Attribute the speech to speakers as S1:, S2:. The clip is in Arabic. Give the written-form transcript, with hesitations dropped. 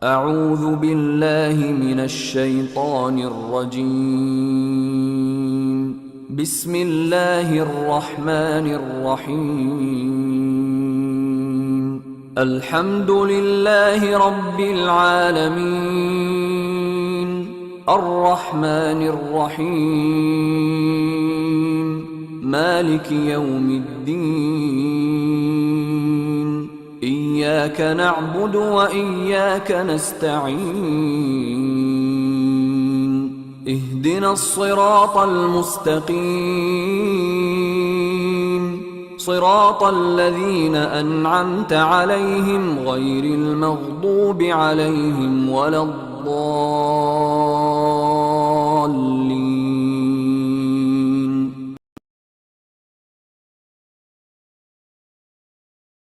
S1: أعوذ بالله من الشيطان الرجيم. بسم الله الرحمن الرحيم. الحمد لله رب العالمين، الرحمن الرحيم، مالك يوم الدين. إياك نعبد وإياك نستعين. اهدنا الصراط المستقيم، صراط الذين أنعمت عليهم غير المغضوب عليهم ولا الضالين.